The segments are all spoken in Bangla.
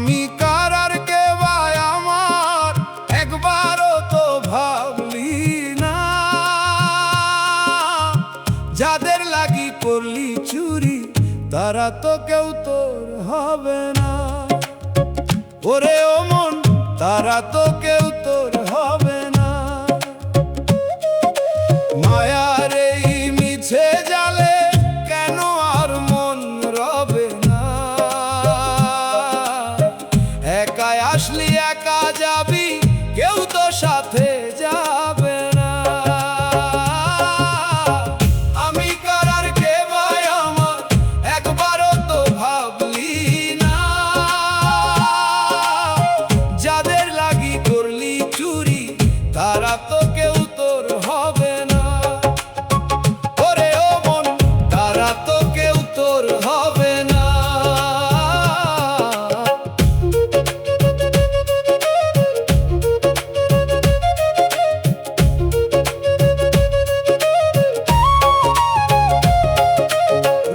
আমি কার আর কে ভাই আমার একবারও তো ভাবলি না। যাদের লাগি করলি চুরি তারা তো কেউ তোর হবে না। ওরে ও মন, তারা তো কেউ তোর হবে না। মায়ার এই মিছে জালে কেন আর মন রবে না। একাই আসলি একা যাবি, কেউ তো সাথে যাবে না। আমি কার আর কে ভাই আমার একবারও তো ভাবলি না। যাদের লাগি করলি চুরি তারা তো কেউ তোর হবে না। ওরে ও মন, তারা তো কেউ তোর হবে না।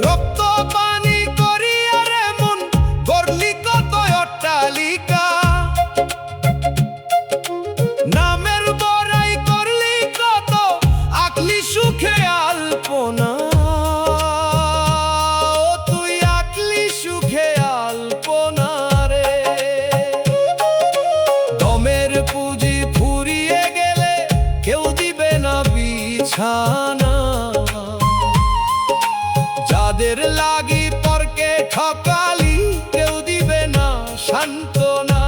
রক্ত পানি করিয়া রে মন গড়লি কত অট্টালিকা। নামের বড়াই করলি কত, আঁকলি সুখে আলপনা। ও তুই আঁকলি সুখে আলপনা রে। দমের পুঁজি ফুরিয়ে গেলে কেউ দিবে না বিছানা। যাদের লাগি পরকে ঠকালি কেউ দিবে না সান্ত্বনা।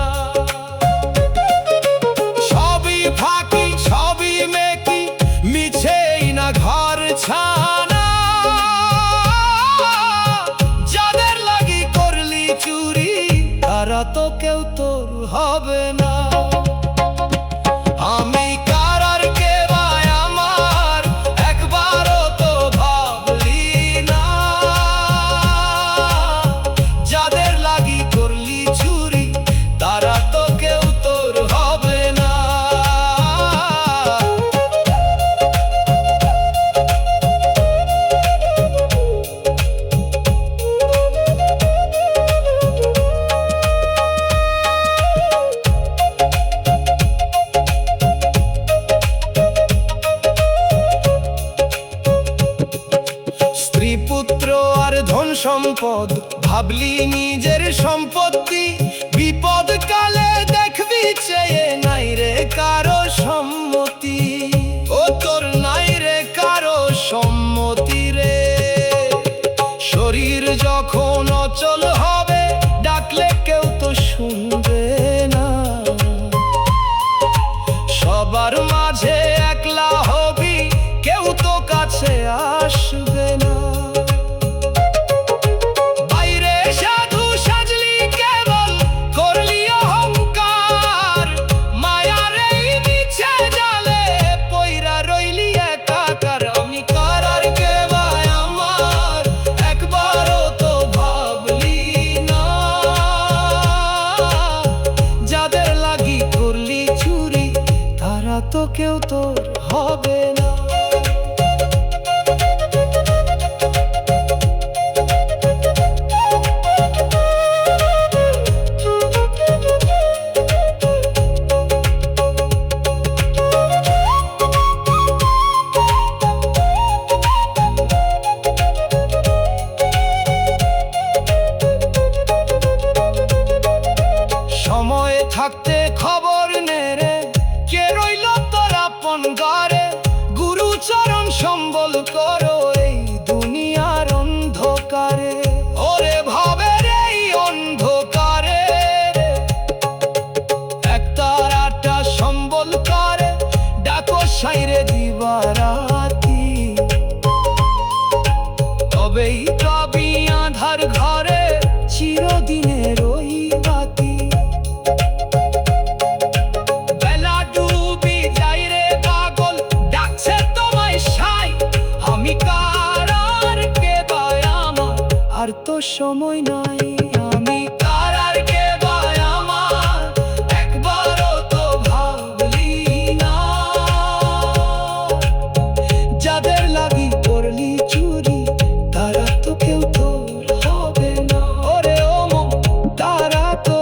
সবই ফাঁকি সবই মেকি, মিছেই না ঘর ছানা। যাদের লাগি করলি চুরি তারা তো কেউ তোর হবে না। আমি কার আর কে ভাই আমার একবারও তো ভাবলি না। যাদের লাগি করলি চুরি তারা তো কেউ তোর হবে না। স্ত্রী পুত্র আর ধন সম্পদ ভাবলি নিজের সম্পত্তি। বিপদ কালে দেখবি চেয়ে নাই রে কারো সম্মতি। ও তোর নাই রে কারো সম্মতি রে। শরীর যখন অচল হবে ডাকলে কেউ তো শুনবে না। সবার মাঝে একলা হবি, কেউ তো কাছে আসবে না। বাইরে সাধু সাজলি কেবল করলি অহংকার। মায়ার এই মিছে জালে পইরা রইলি একাকার। আমি কার আর কে ভাই আমার একবারও তো ভাবলি না। যাদের লাগি করলি চুরি তারা তো কেউ তোর হবে না। সময় থাকতে খবর নে রে, কে রইল তোর আপন ঘরে। গুরুচরণ সম্বল করো এই দুনিয়ার অন্ধকারে। ওরে ভবের এই অন্ধকারে একতারাটা সম্বল করে ডাকো সাইরে দিবারাতি। তবেই তবে আধার ঘরে চিরদিনের ওই বাতি। বেলা ডুবি যাই রে পাগল ডাকছে তোমায় সাই। আমি কার আর কে ভাই আমার আর তো সময় নাই। আমি কার আর কে ভাই আমার একবারও তো ভাবলি না। যাদের লাগি করলি চুরি তারা তো কেউ তোর হবে না। ওরে ও মন, তারা তো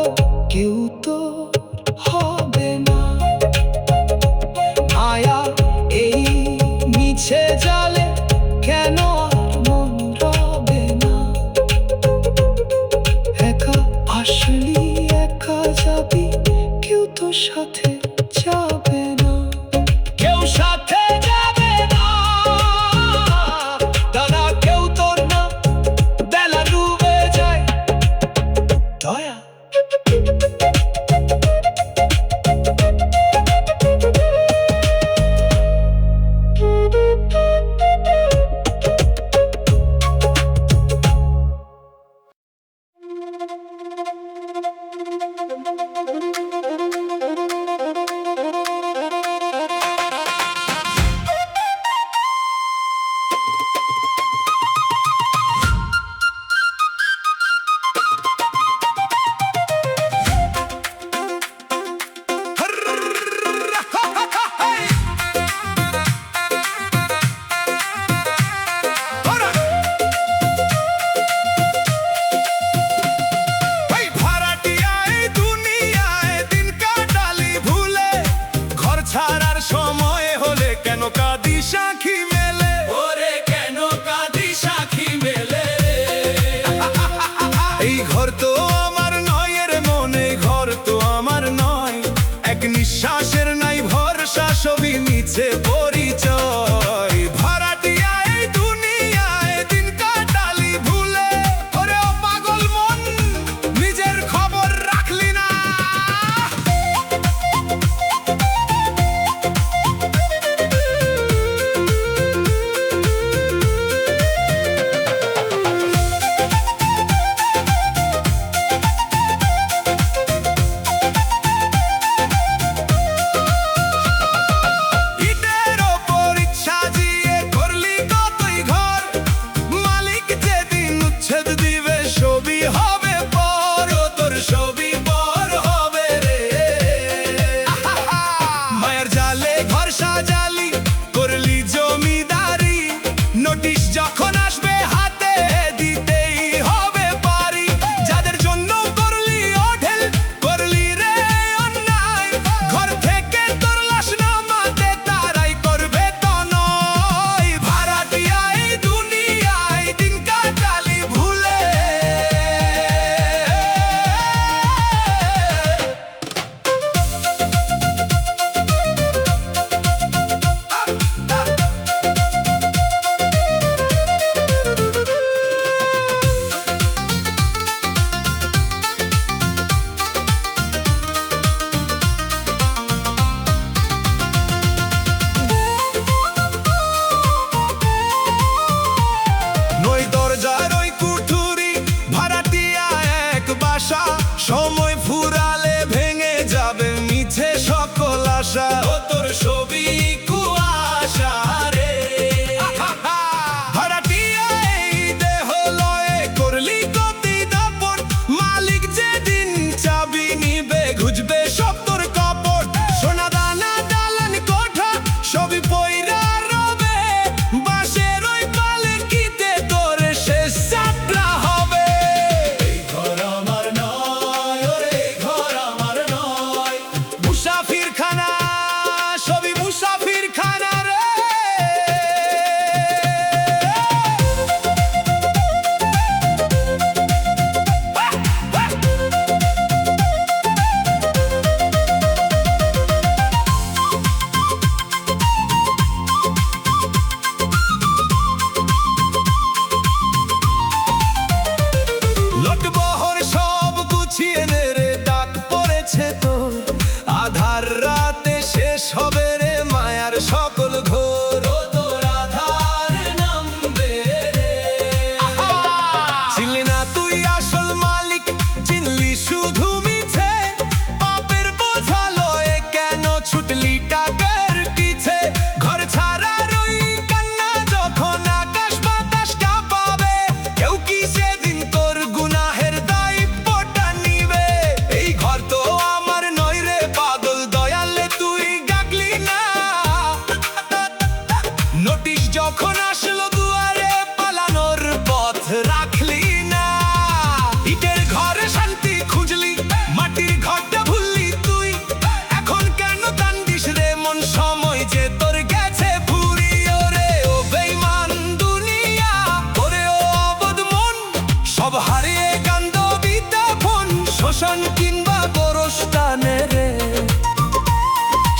শ্মশান কিংবা গোরস্থানে রে,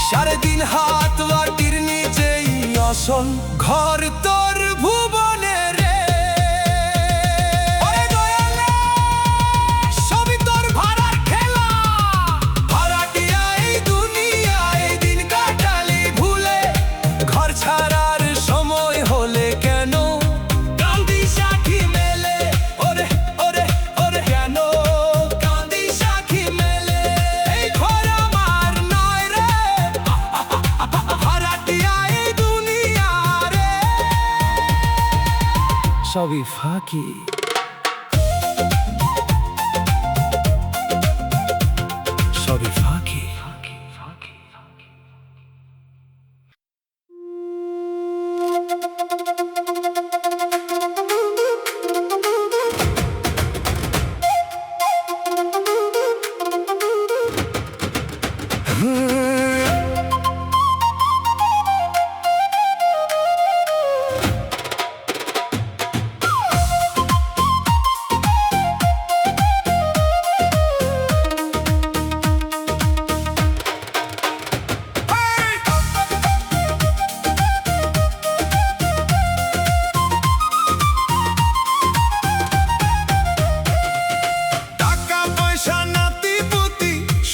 3.5 হাত মাটির নিচেই আসল ঘর তোর ভুবনে রে। ওরে দয়ালে, সবই তোর ভাড়ার খেলা, ভাড়াটিয়া এই দুনিয়ায় দিন কাটালি ভুলে, ঘর ছাড়ার সময় হলে কেন কান্দি সাক্ষী মেলে, ওরে ওরে ওরে কেন কান্দি সাক্ষী মেলে, এই ঘর আমার নয় রে, ভাড়াটিয়া এই দুনিয়া রে, সবই ফাঁকি, সবই ফাঁকি।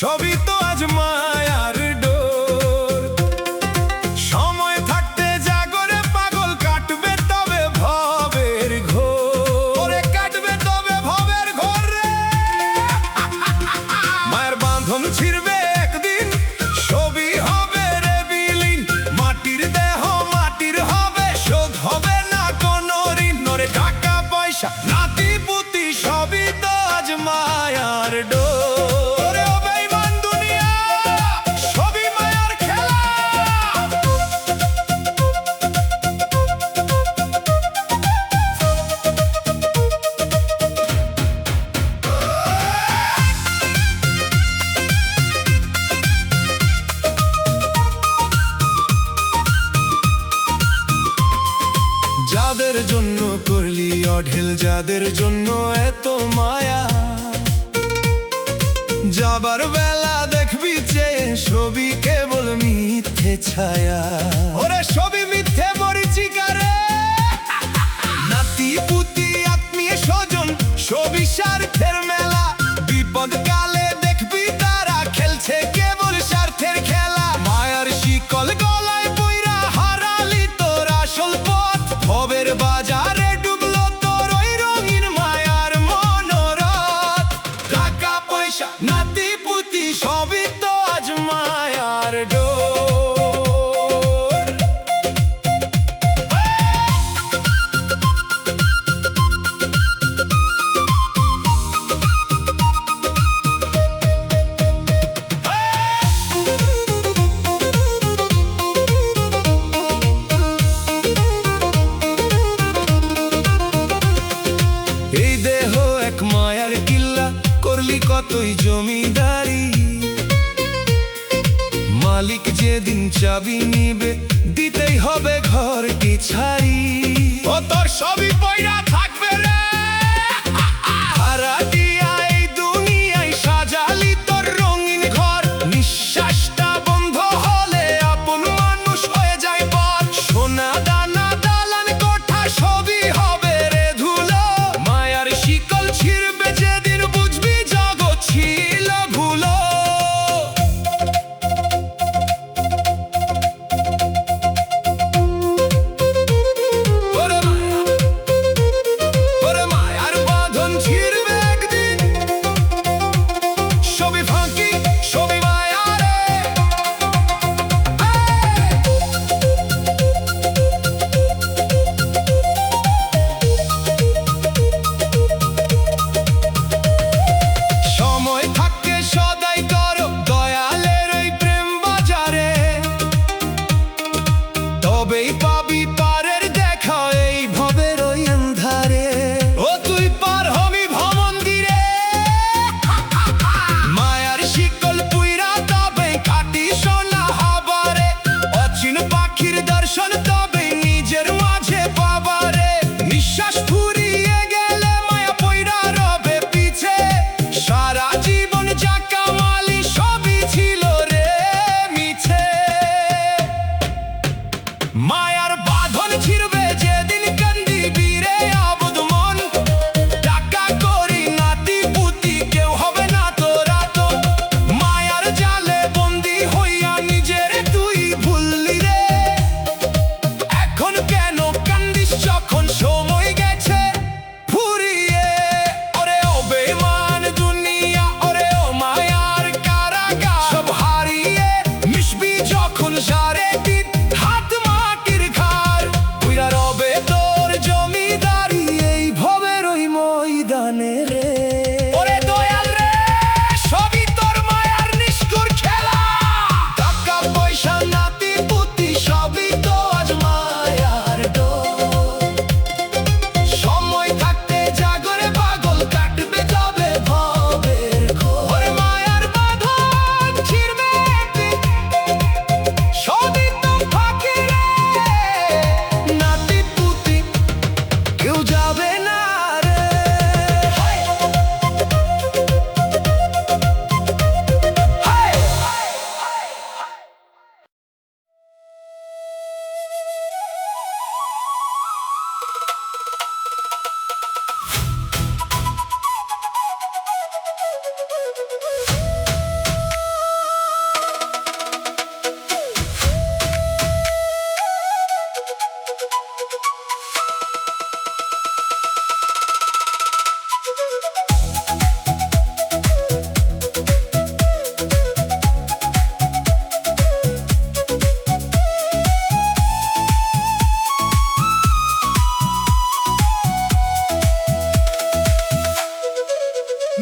সবই তো আজ মায়ার ডোর, সময় থাকতে জাগরে পাগল কাটবে তবে ভবের ঘোর, কাটবে তবে ভবের ঘোর রে। মায়ের বাঁধন ছিড়বে একদিন, সবই হবে রে বিলীন, মাটির দেহ মাটির হবে, শোধ হবে না কোনো ঋণ, নরে টাকা পয়সা নাতি পুতি সবই তো আজ মায়ার ডোর। যাদের জন্য করলি অঢেল, যাদের জন্য এত মায়া, যাবার বেলা দেখবি চেয়ে সবই কেবল মিথ্যে ছায়া, ওরে সবই মিথ্যে মরিচিকা রে। নাতি পুতি আত্মীয় স্বজন সবই স্বার্থের মেলা, বিপদ কালে দেখবি তারা খেলছে কেবল স্বার্থের খেলা, মায়ার শিকল গলায় পইরা হারালি তোর আসল পথ, ভবের বাজারে ডুবলো তোর ওই রঙিন মায়ার মনোরথ, টাকা পয়সা নাতি পুতি সবই তো আজ মায়ার ডোর। এই দেহ এক মায়ার কিল্লা, করলি কতই জমিদারি, মালিক যেদিন চাবি নিবে দিতেই হবে ঘরটি ছাড়ি, ও তোর সবই পয়রা থাকবে রে। ভাড়াটিয়া এই দুনিয়ায় সাজালি তোর রঙিন ঘর, নিঃশ্বাসটা বন্ধ হলে আপন মানুষ হয়ে যায় পর, সোনা দানা দালান কোঠা সবই হবে রে ধুলো, মায়ার শিকল ছিড়বে যেদিন বুঝবি জগৎ ছিল ভুলো। ওরে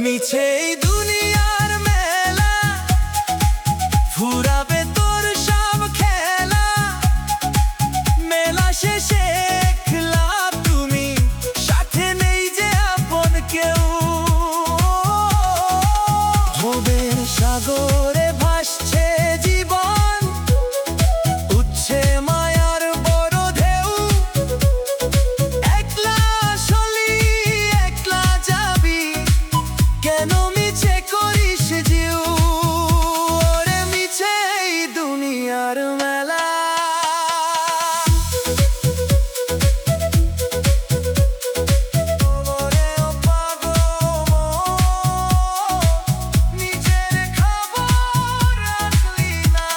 মিছে এই দুনিয়ার মেলা, ফুরাবে তোর সব খেলা। মেলা শেষে একলা তুমি, সাথে নেই যে আপন কেউ। ভবের সাগরে ভাসছে জীবন, উঠছে মায়ার বড় ঢেউ। একলা আসলি একলা যাবি, কেন মিছে করিস জিউ? ওরে মিছে এই দুনিয়ার মেলা। ওরে ও পাগল, নিজের খবর রাখলি না।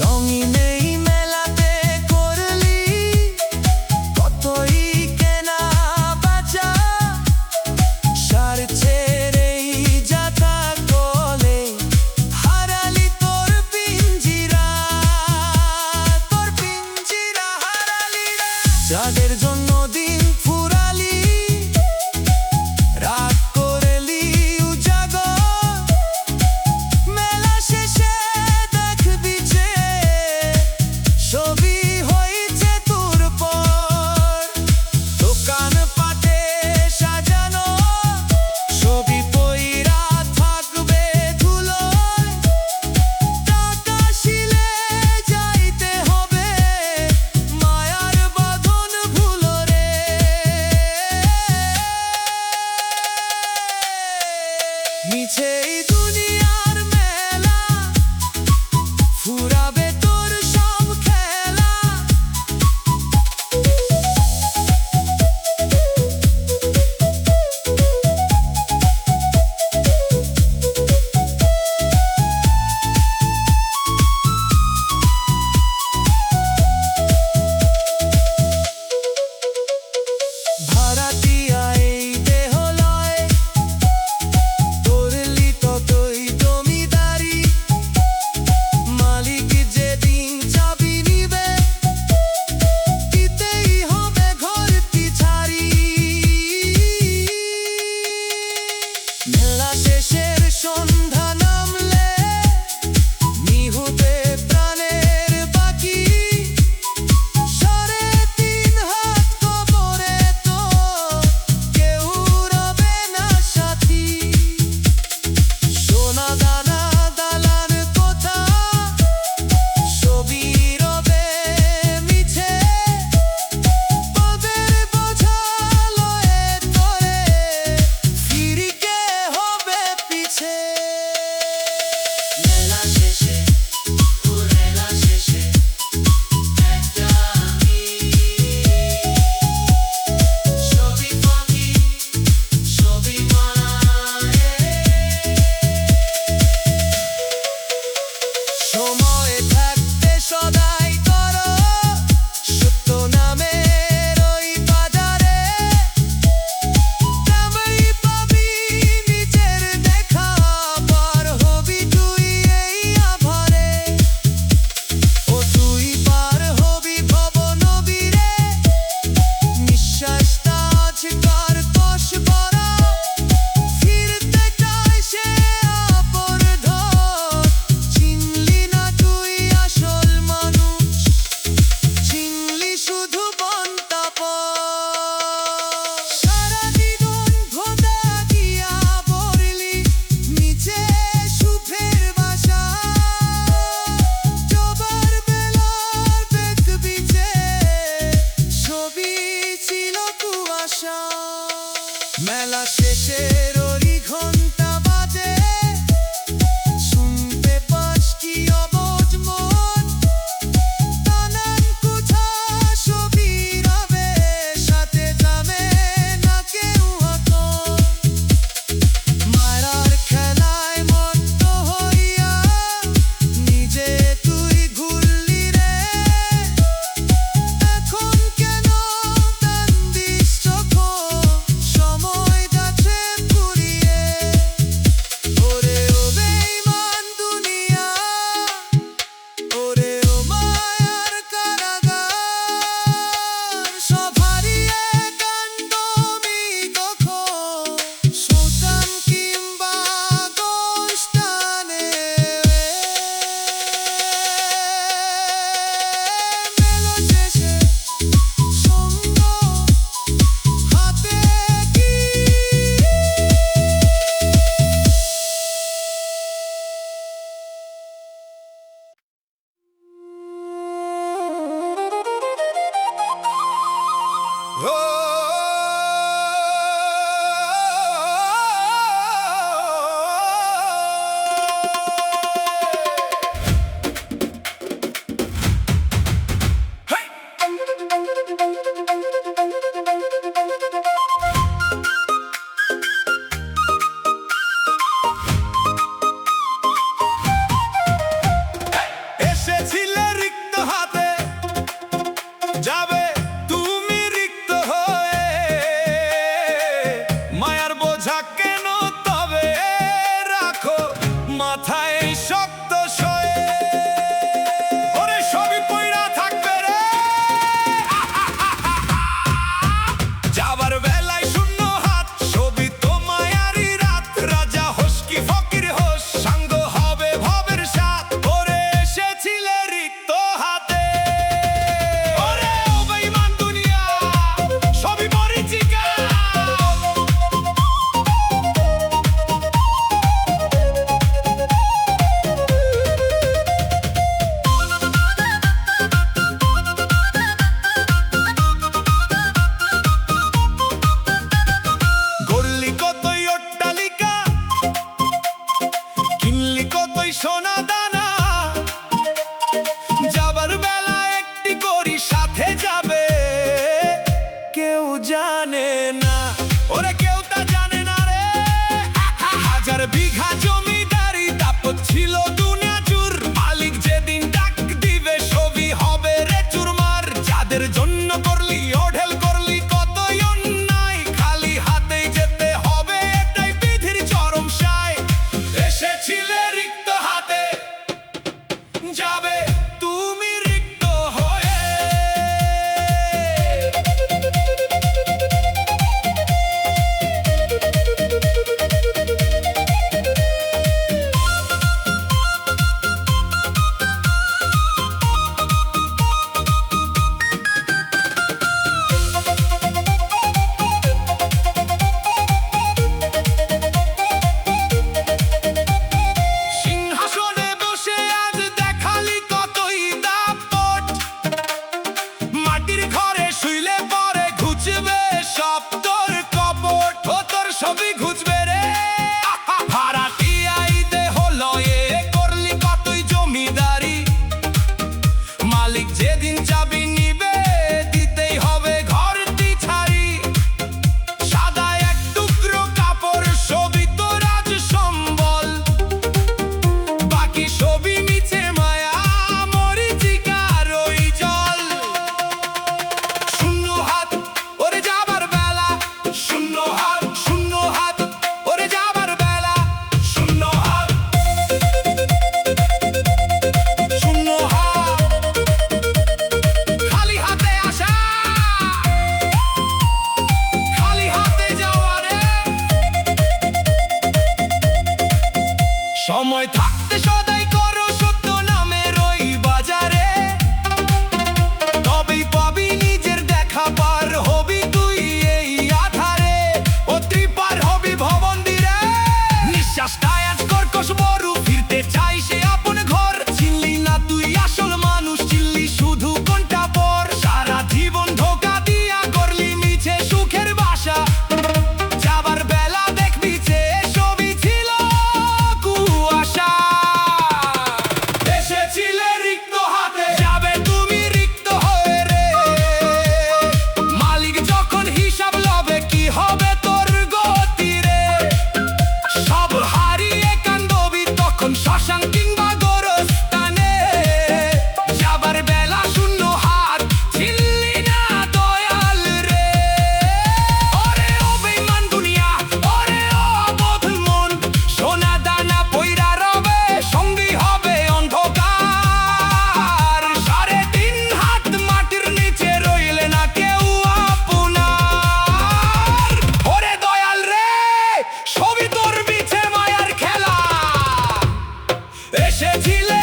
রঙিন এই মেলাতে করলি কতই কেনা বেচা, সারছে এই যাতা কলে হারালি তোর পিঞ্জিরা, হারালি রে। যাদের জন্য দিন ফুরালি, রাত করলি উজাগর, মেলা শেষে দেখবি যে ছবি হয়েছে তোর পর। দোকান পাটে সাজানো ছবি পইরা থাকবে ধুলোয়। টাকা শিলে যাইতে হবে, মায়ার বাঁধন ভুলো রে। যাবে তুমি রিক্ত হয়ে, মায়ার বোঝা কেন তবে রাখো মাথায় শক্ত সয়ে। ওরে সবই পইড়া থাকবে রে, যাবার বেলায় শূন্য হাত, ছবি তো মায়ারি রাত। রাজা হোস কি ফকির হোস, সাঙ্গ হবে ভবের সাথ। ওরে এসেছিলে রিক্ত হাতে, ওরে ও বেঈমান দুনিয়া সবই মরীচিকা। গড়লি কতই অট্টালিকা, কিনলি কতই সোনা দানা। যাবার বেলা একটি করি সাথে যাবে, কেউ জানে না। ওরে কেউ তা জানে না রে, হাজার বিঘা জমিদারি তাপত ছিল দুনিয়া জুর। মালিক যেদিন ডাক দিবে সবই হবে রে চুরমার। যাদের জন্য করলি অঢেল করলি কতই অন্যায়, খালি হাতেই যেতে হবে এটাই বিধির চরম সায়। এসেছিলে রিক্ত হাতে, যাবে তুমি রিক্ত হয়ে। সিংহাসনে বসে আজ দেখালি কতই দাপট, মাটির ঘরে শুইলে পরে ঘুচবে সব তোর কপট। ও তোর সবই ঘুচবে রে, ভাড়াটিয়াই দেহ লয়ে করলি কতই জমিদারি। মালিক যেদিন চাবি নিবে দিতেই হবে ঘরটি ছাড়ি। সাদা এক টুকরো কাপড় সবই তোর আজ সম্বল, বাকি সবই মিছে মায়া মরীচিকার ওই জল। শূন্য হাত ওরে যাবার বেলা, শূন্য হাত শূন্য হাত ওরে যাবার বেলা। শূন্য হাত শূন্য হাত, খালি হাতে আসা খালি হাতে যাওয়া রে। সময় থাকতে সদাই করো সত্য নামের ওই বাজারে, তবেই পাবি নিজের দেখা পার হবি তুই এই আধারে। ও ত্রিপার হবি ভবন দিরে, নিঃশ্বাসটা আজ কর্কশ মরু। ফিরতে চাই সে আপন ঘর, চিনলি না তুই আসল মানুষ, চিনলি শুধু কোনটা পর। সারা জীবন ধোকা দিয়া করলি মিছে সুখের বাসা, যাবার বেলা দেখবি যে সবই ছিল কুয়াশা। এসেছিলে রিক্ত হাতে, যাবে তুমি রিক্ত হয়ে রে। মালিক যখন হিসাব লবে কি হবে তোর গতি রে। সব হারিয়ে কান্দবি তখন শ্মশান কিংবা গোরস্থানে। যাবার বেলা শূন্য হাত, ছিললি না দয়াল রে। ওরে ও বেঈমান দুনিয়া, ওরে ও অবোধ মন, সোনা দানা পইরা রবে সঙ্গী হবে অন্ধকার। 3.5 হাত মাটির নিচে রইলে না কেউ আপনার। ওরে দয়াল রে সবই তোর মিছে মায়ার খেলা, এসেছিলে